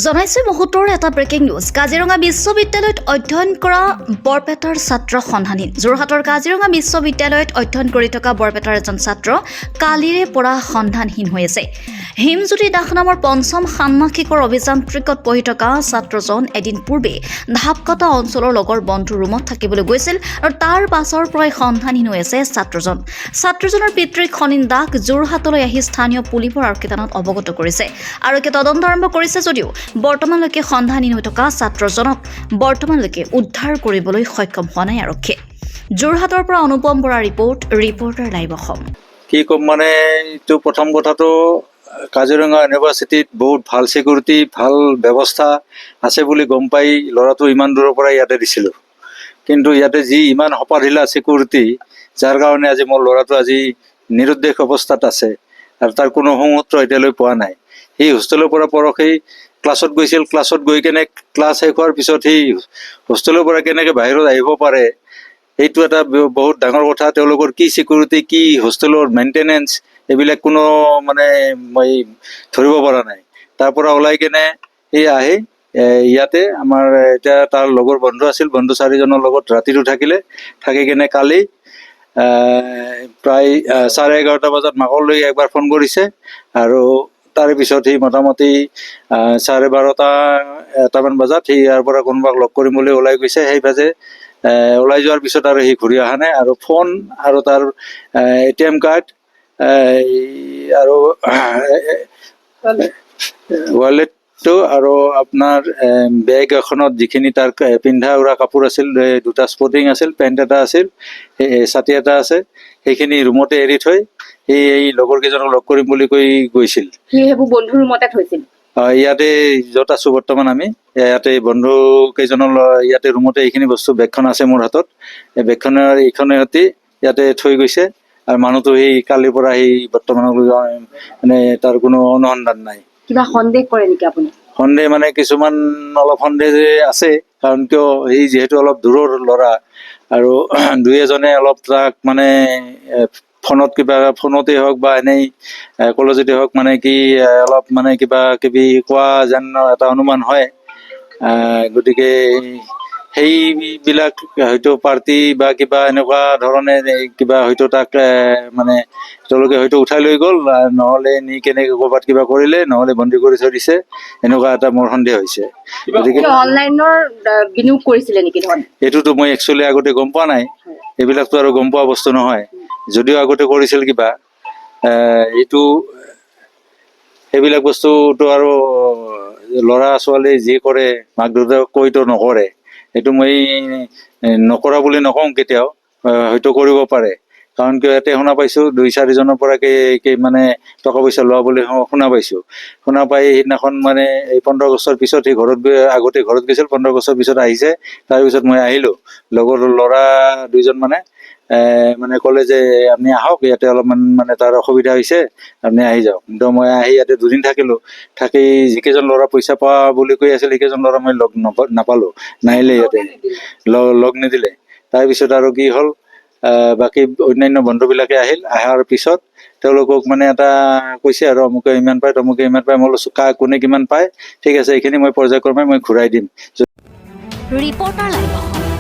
জনাইছে মুহূৰ্তৰ এটা ব্ৰেকিং নিউজ। কাজিৰঙা বিশ্ববিদ্যালয়ত অধ্যয়ন কৰা বৰপেটাৰ ছাত্ৰ সন্ধানহীন। যোৰহাটৰ কাজিৰঙা বিশ্ববিদ্যালয়ত অধ্যয়ন কৰি থকা বৰপেটাৰ এজন ছাত্ৰ কালিৰে পৰা সন্ধানহীন হৈ আছে। হিমজ্যোতি দাস নামৰ পঞ্চম ষান্মাসিকৰ অভিযান্ত্ৰিকত পঢ়ি থকা ছাত্ৰজন এদিন পূৰ্বে ঢাপকাটা অঞ্চলৰ লগৰ বন্ধুৰ ৰুমত থাকিবলৈ গৈছিল আৰু তাৰ পাছৰ পৰাই সন্ধানহীন হৈ আছে ছাত্ৰজন। ছাত্ৰজনৰ পিতৃক খনিন দাস যোৰহাটলৈ আহি স্থানীয় পুলিবৰ আৰক্ষী থানাত অৱগত কৰিছে। আৰক্ষীয়ে তদন্ত আৰম্ভ কৰিছে যদিও বৰ্তমানলৈকে সন্ধানহীন হৈ থকা ছাত্ৰজনক বৰ্তমানলৈকে উদ্ধাৰ কৰিবলৈ সক্ষম হোৱা নাই আৰক্ষীয়ে। যোৰহাটৰ পৰা অনুপম বৰা ৰিপৰ্টাৰ লাইভ অসম। কি ক'ম মানে এইটো প্ৰথম কথাটো কাজিৰঙা ইউনিভাৰ্চিটিত বহুত ভাল ছিকিউৰিটি ভাল ব্যৱস্থা আছে বুলি গম পাই ল'ৰাটো ইমান দূৰৰ পৰা ইয়াতে দিছিলোঁ, কিন্তু ইয়াতে যি ইমান সপাঢিলা ছিকিউৰিটি যাৰ কাৰণে আজি মোৰ ল'ৰাটো আজি নিৰুদ্দেশ অৱস্থাত আছে আৰু তাৰ কোনো সংসূত্ৰ এতিয়ালৈ পোৱা নাই। সি হোষ্টেলৰ পৰা পৰহি ক্লাছত গৈছিল, ক্লাছত গৈ কেনে ক্লাছ শেষ হোৱাৰ পিছত সি হোষ্টেলৰ পৰা কেনেকৈ বাহিৰত আহিব পাৰে সেইটো এটা বহুত ডাঙৰ কথা। তেওঁলোকৰ কি ছিকিউৰিটি কি হোষ্টেলৰ মেইনটেনেঞ্চ এইবিলাক কোনো মানে মই ধৰিব পৰা নাই। তাৰ পৰা ওলাই কেনে সি আহি ইয়াতে আমাৰ এতিয়া তাৰ লগৰ বন্ধু আছিল, বন্ধু 4জনৰ লগত ৰাতিটো থাকিলে। থাকি কেনে কালি প্ৰায় 11:30 বজাত মাকলৈ একবাৰ ফোন কৰিছে আৰু তাৰে পিছত সি মোটামুটি 12:30-1টামান বজাত সি ইয়াৰ পৰা কোনোবাক লগ কৰিম বুলি ওলাই গৈছে। সেই বাজে ওলাই যোৱাৰ পিছত আৰু সি ঘূৰি অহা নাই। আৰু ফোন আৰু তাৰ ATM কাৰ্ড আৰু ৱালেটটো আৰু আপোনাৰ বেগ এখনত যিখিনি তাৰ পিন্ধা উৰা কাপোৰ আছিল, 2টা স্পৰ্টিং আছিল, পেণ্ট এটা আছিল, ছাতি এটা আছে, সেইখিনি ৰুমতে এৰি থৈ এই লগৰ কেইজনক লগ কৰিম বুলি কৈ গৈছিল। সেইবোৰ বন্ধুৰ ৰুমতে থৈছিল। ইয়াতে য'ত আছোঁ বৰ্তমান আমি ইয়াতে বন্ধু কেইজনৰ ইয়াতে ৰুমতে এইখিনি বস্তু বেগখন আছে মোৰ হাতত। এই বেগখনৰ এইখনে সৈতে ইয়াতে থৈ গৈছে আৰু মানুহটো সেই কালিৰ পৰা সেই বৰ্তমানলৈ মানে তাৰ কোনো অনুসন্ধান নাই। কিবা সন্দেহ কৰে নেকি আপুনি? সন্দেহ মানে কিছুমান অলপ সন্দেহ আছে, কাৰণ কিয় সি যিহেতু অলপ দূৰৰ ল'ৰা আৰু দুই এজনে অলপ তাক মানে ফোনতে হওক বা এনেই কলেজতে হওক মানে কি অলপ মানে কিবা কিবি কোৱা যেন এটা অনুমান হয়। গতিকে সেইবিলাক হয়তো পাৰ্টি বা কিবা এনেকুৱা ধৰণে কিবা হয়তো তাক মানে তেওঁলোকে হয়তো উঠাই লৈ গ'ল, নহ'লে নি কেনেকৈ ক'ৰবাত কিবা কৰিলে, নহ'লে বন্দী কৰি থৈ দিছে, এনেকুৱা এটা মোৰ সন্দেহ হৈছে। গতিকে অনলাইনৰ বিনিয়োগ কৰিছিলে নেকি? এইটোতো মই একচুৱেলি আগতে গম পোৱা নাই। এইবিলাকতো আৰু গম পোৱা বস্তু নহয়। যদিও আগতে কৰিছিল কিবা এইটো সেইবিলাক বস্তুটো আৰু ল'ৰা ছোৱালী যি কৰে মাক দেউতাক কৈতো নকৰে। সেইটো মই নকৰা বুলি নকওঁ কেতিয়াও, হয়তো কৰিব পাৰে। কাৰণ কিয় ইয়াতে শুনা পাইছোঁ 2-4জনৰ পৰা মানে টকা পইচা লোৱা বুলি শুনা পাইছোঁ। শুনা পাই সেইদিনাখন মানে এই 15 আগষ্টৰ পিছত সেই আগতে ঘৰত গৈছিল, 15 আগষ্টৰ পিছত আহিছে। তাৰপিছত মই আহিলোঁ, লগৰ ল'ৰা 2জন মানে ক'লে যে আপুনি আহক, ইয়াতে অলপমান মানে তাৰ অসুবিধা হৈছে, আপুনি আহি যাওক। কিন্তু মই আহি ইয়াতে 2 দিন থাকিলোঁ। থাকি যিকেইজন ল'ৰা পইচা পোৱা বুলি কৈ আছিল সেইকেইজন ল'ৰা মই লগ নাপালোঁ, নাহিলে ইয়াতে লগ নিদিলে। তাৰপিছত আৰু কি হ'ল, বাকী অন্যান্য বন্ধুবিলাকে আহিল। অহাৰ পিছত তেওঁলোকক মানে এটা কৈছে আৰু অমুকে ইমান পায় তমুকে ইমান পায়। মই কৈছোঁ কোনে কিমান পায়, ঠিক আছে এইখিনি মই পৰ্যায়ক্ৰমে মই ঘূৰাই দিম। Reporter live Assam.